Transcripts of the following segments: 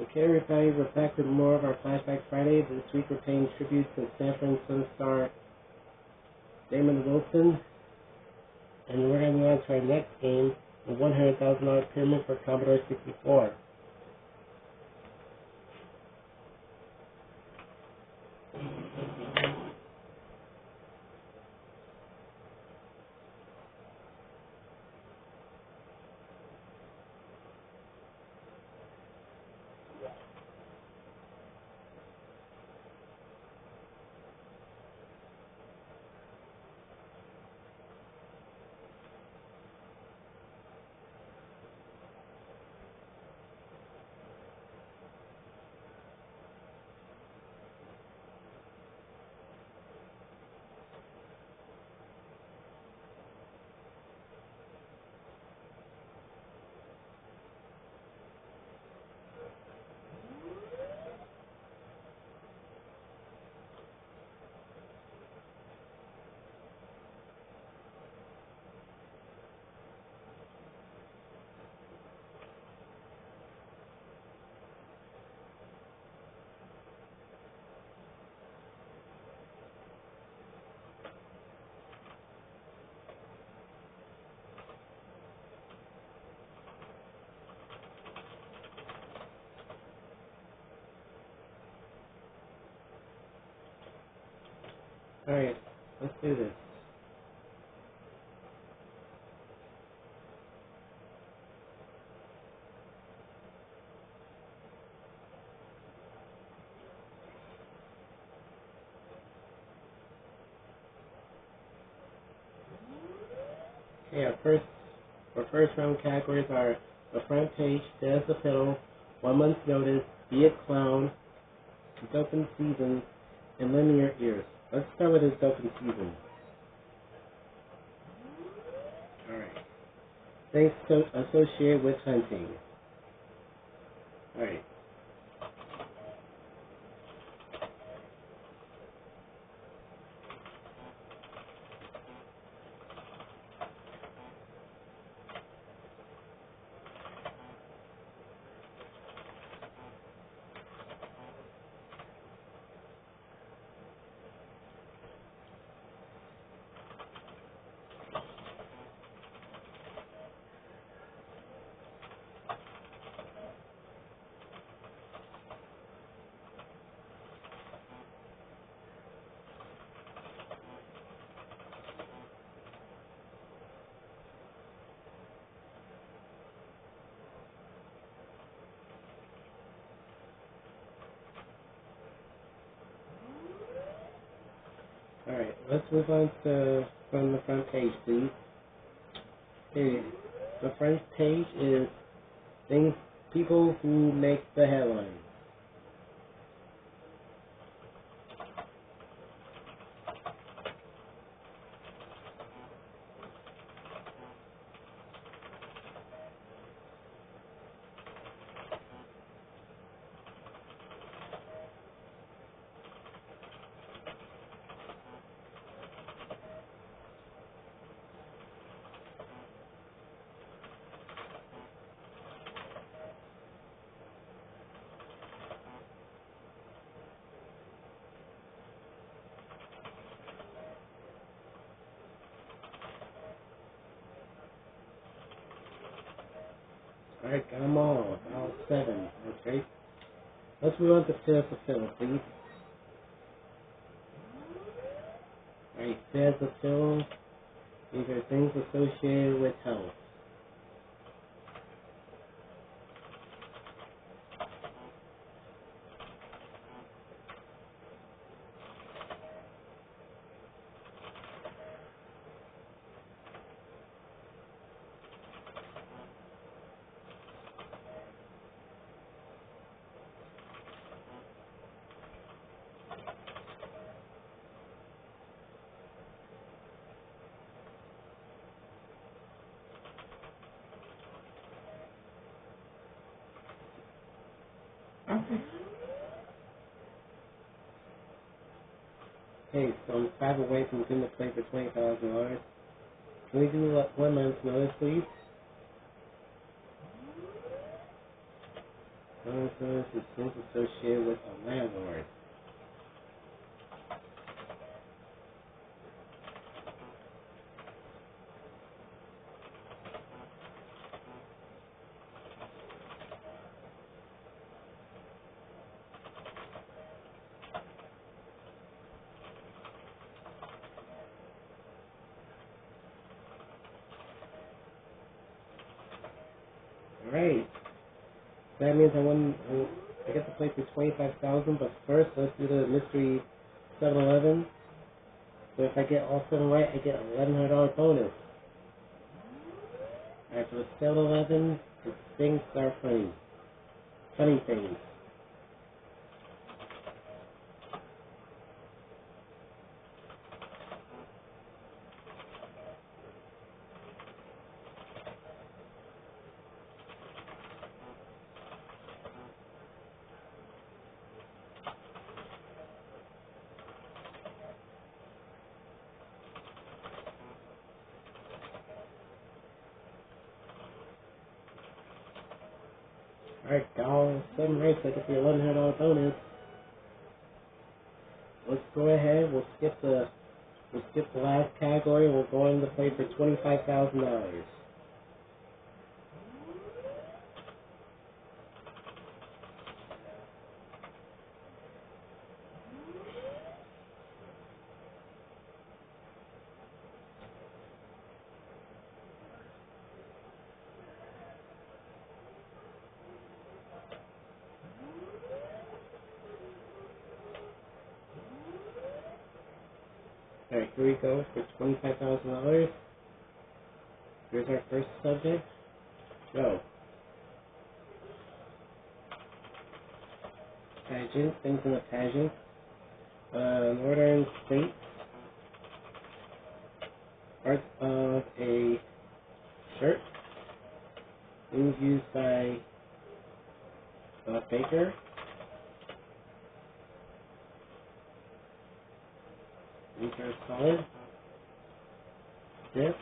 Okay, everybody, we're back with more of our Flashback Friday. This week we're paying tribute to Sanford And Son star Damon Wilson. And we're going to move on to our next game, the $100,000 pyramid for Commodore 64. Alright, let's do this. Okay, our first round categories are the front page, there's the fiddle, 1 month's notice, be a clown, open season, and lend me your ears. Let's start with his open season. Alright. Things associated with hunting. Alright. Alright, let's move on to from the front page, please. Okay, the front page is people who make the headlines. Alright, got them all. All 7. Okay. Let's move on to There's the Fiddle, please. Alright, There's the Fiddle. These are things associated with health. Okay, so I'm 5 away from getting to play for $20,000. Can we do 1 month's notice, please? Nonsense is things associated with a landlord. Alright. That means I get to play for 25,000, but first let's do the mystery 7-Eleven. So if I get all 7 right, I get $1,100 bonus. Alright, for the 7-Eleven, the things are funny. Funny things. Alright, all 7 right, so I get the $1,100 bonus. Let's go ahead, we'll skip the last category, and we'll go into play for $25,000. Alright, here we go for $25,000. Here's our first subject. Go. Pageant, things in a pageant. Northern states. Parts of a shirt. Things used by a baker. These are solid. Stiff.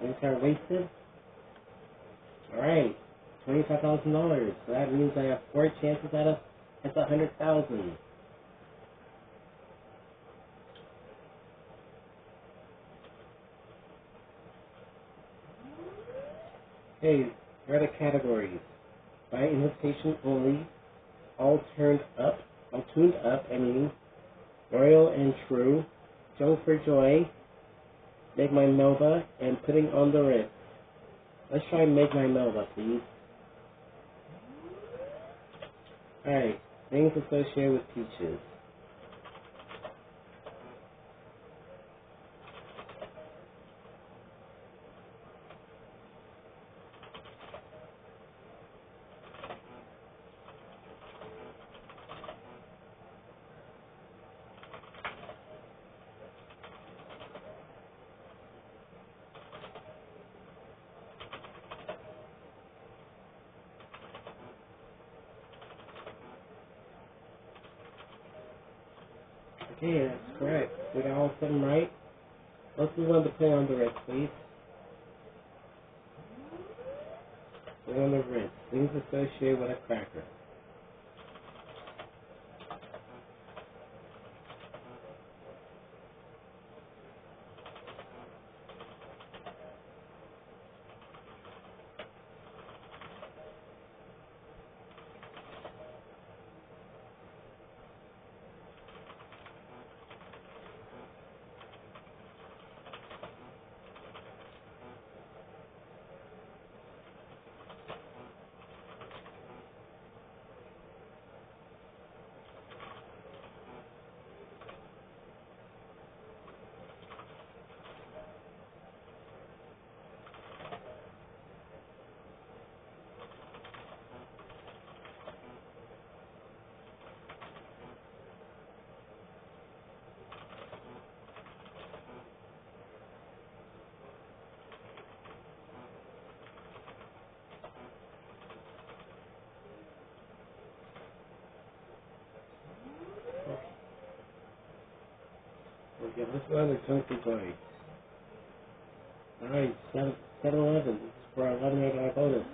These are wasted. Alright. $25,000. So that means I have 4 chances out of that's 100,000. Okay, here are the categories. By invitation only, all tuned up, I mean, royal and true, Joe for joy, make my Melba, and putting on the Ritz. Let's try make my Melba, please. Alright, things associated with peaches. Okay, that's correct. We got all 7 right. Let's move on to play on the Ritz, please. Play on the Ritz. Things associated with a cracker. Okay, let's go on to Joe for joy. Alright, 7-11 for our $11 bonus.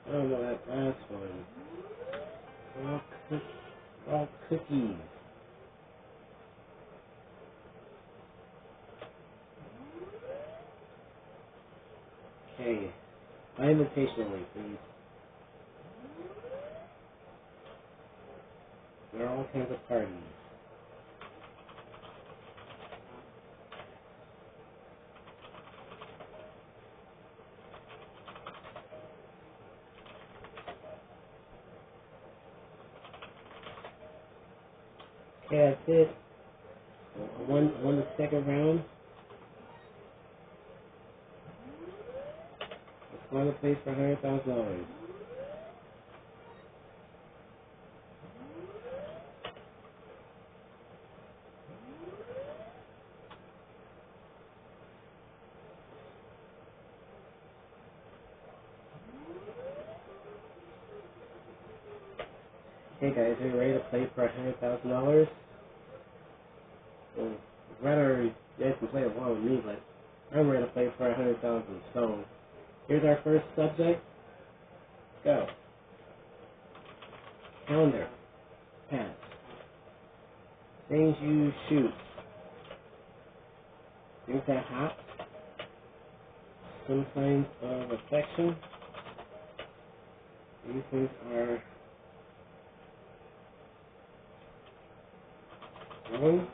I don't know that last one. All cookies. Okay. My invitation only, please. There are all kinds of parties. Okay, that's it. Won the second round. Let's find a place for $100,000. Hey guys, are you ready to play for $100,000? Well, rather you guys can play along with me, but I'm ready to play for $100,000. So here's our first subject. Go. Calendar. Pass. Things you shoot. Things that hop. Some signs of affection. These things are wrong.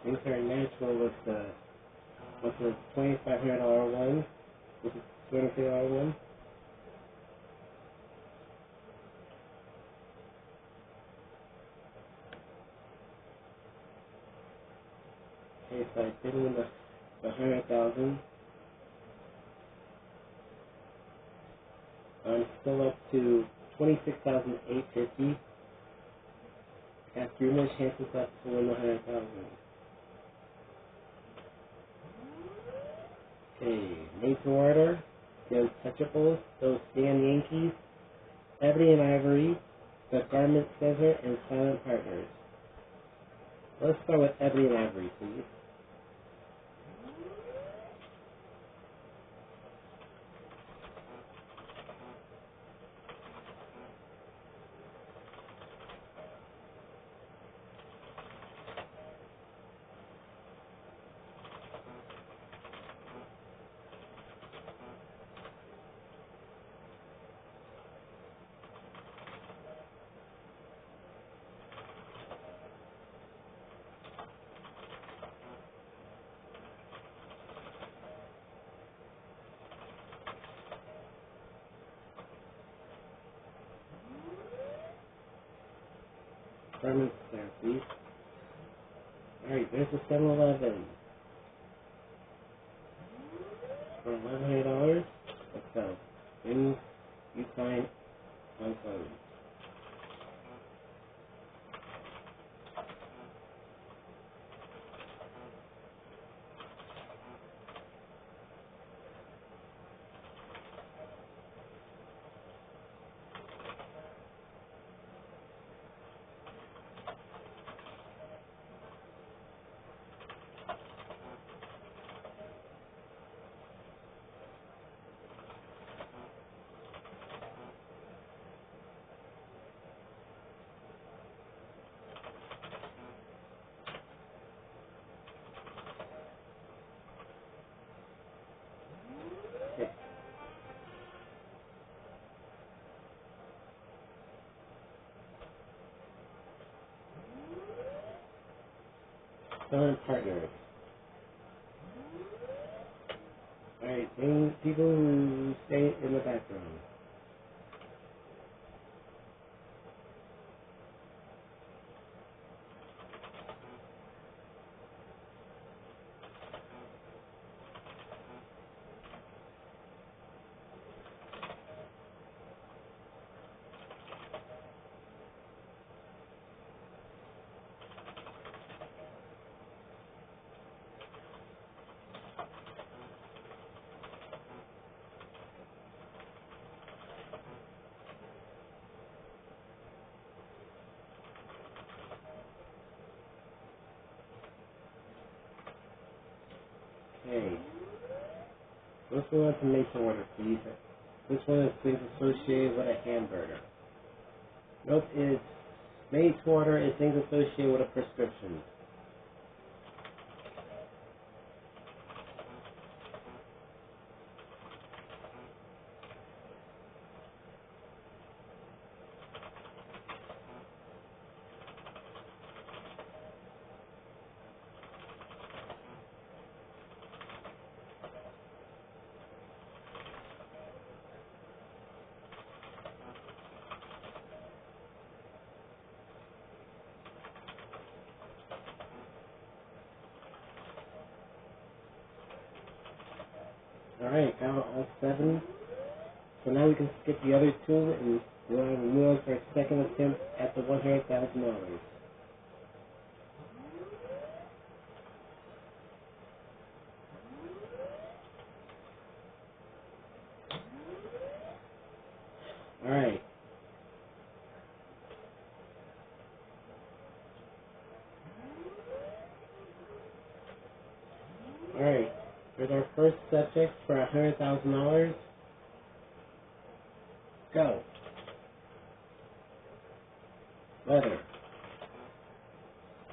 Things are natural with the $2,500 one, with the $250 one. Okay, so I did win the 100,000. I'm still up to 26,850. Have 3 more chances left to win the 100,000. Okay, made to order. The Untouchables, those Stan Yankees, Ebony and Ivory, the Garment Scissor, and Silent Partners. Let's start with Ebony and Ivory, please. permits there, please. Alright, there's the 7-Eleven. For $1,100, let's go. Then you sign on phone. Okay. Son partners. Alright, then people who stay in the background. Okay. This one is a make to order, please. This one is things associated with a hamburger. Nope, it's made to order is things associated with a prescription. Alright, got all 7. So now we can skip the other 2 and we'll move on to our second attempt at the $100,000. Alright. Alright. Here's our first subject for $100,000. Go. Leather.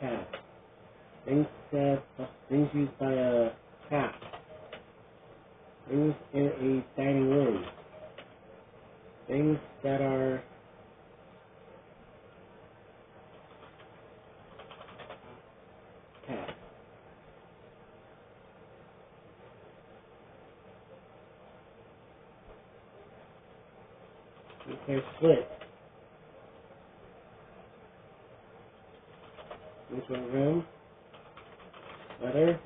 Cat. Things used by a cat. Things in a dining room. Things that are cat. Things are split. Into a room. Leather.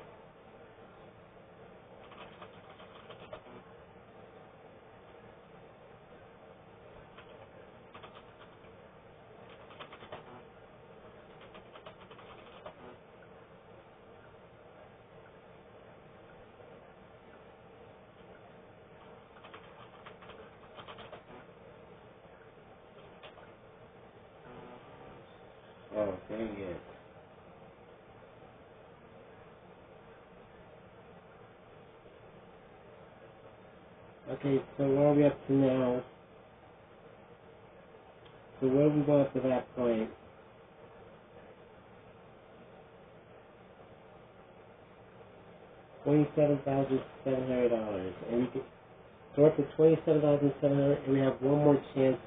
Oh, dang it. Okay, so where are we up to now? So where do we go up to that point? $27,700. And we can, so we're up to $27,700 and we have one more chance.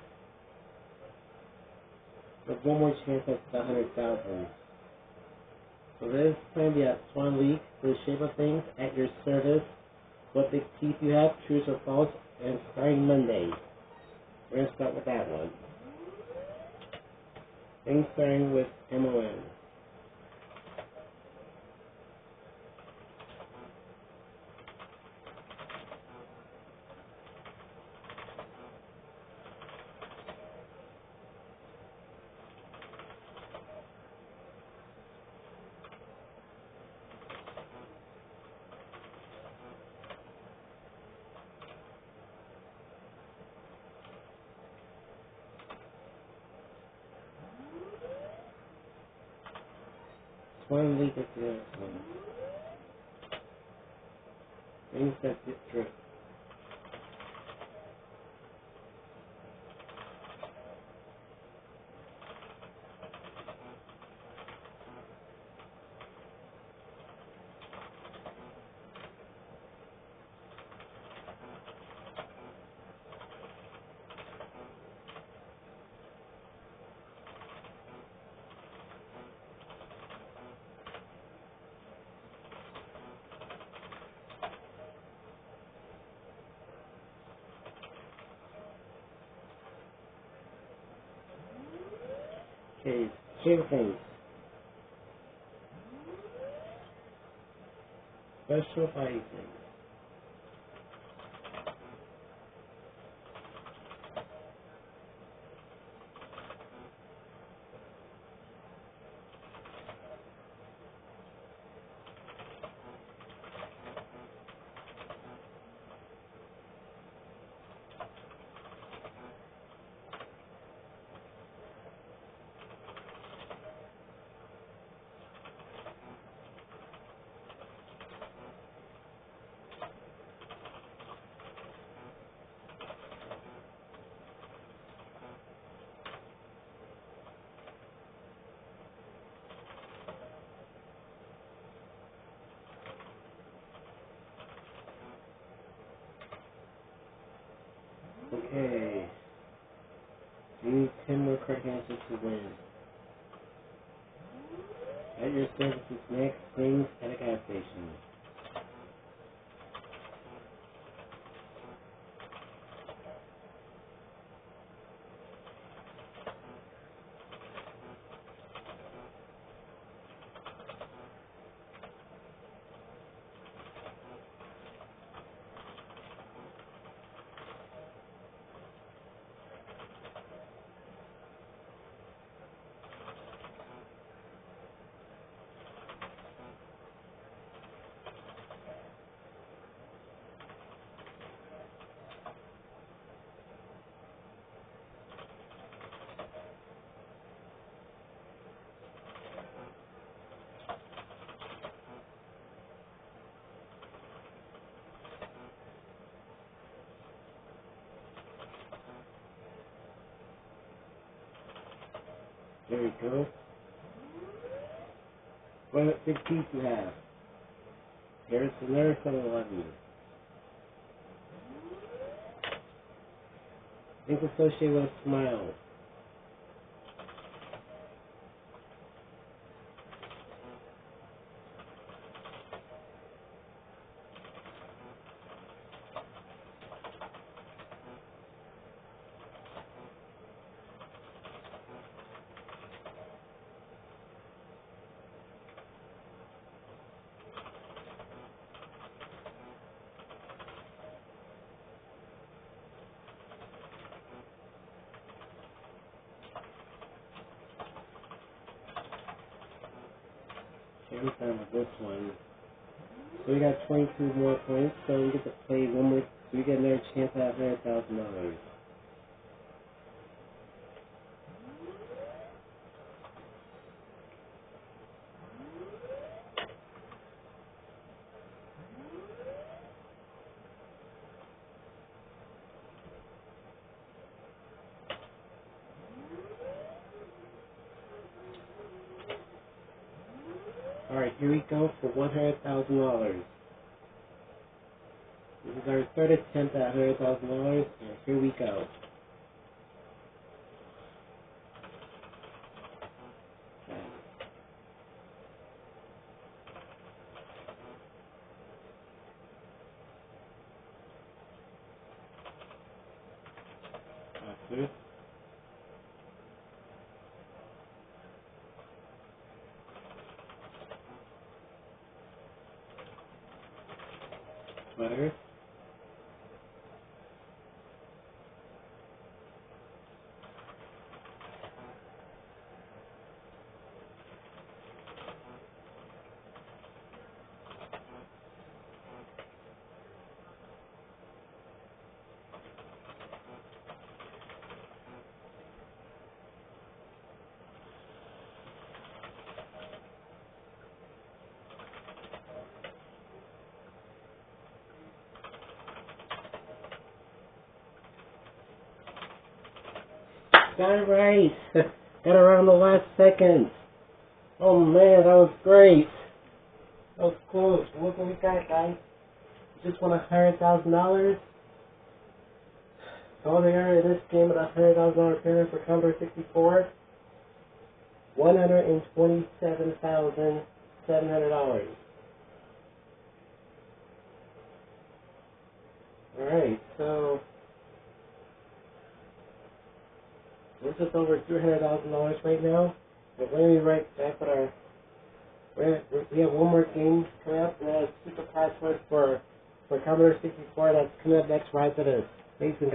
There's one more chance at the $100,000. So this time we have Swan Leak for the shape of things at your service. What big teeth you have, truth or false, and starting Monday. We're going to start with that one. Things starting with MON. One leak at the other one. Things that get dripped. Okay, share things. Special items. Okay. You need 10 more correct answers to win. At your service is next, things at a gas station. There we go. What big teeth you have? There's another 7-Eleven. Things associated with a smile. I'm done with this one. So we got 22 more points, so we get to play one more. So we get another chance at $100,000. Alright, here we go for $100,000. This is our third attempt at $100,000, and here we go. That's it. sweaters. Got it right. Got around the last second. Oh man, that was great. That was close. Look what we got, guys. Just won $100,000. So all they are in this game with $100,000 payment for Commodore 64. $127,700. Alright, so we're just over $300,000 right now. We're going to be right back with our. We have one more game coming up, and that's Super Password for Commodore 64. That's coming up next right after this. Thanks, guys.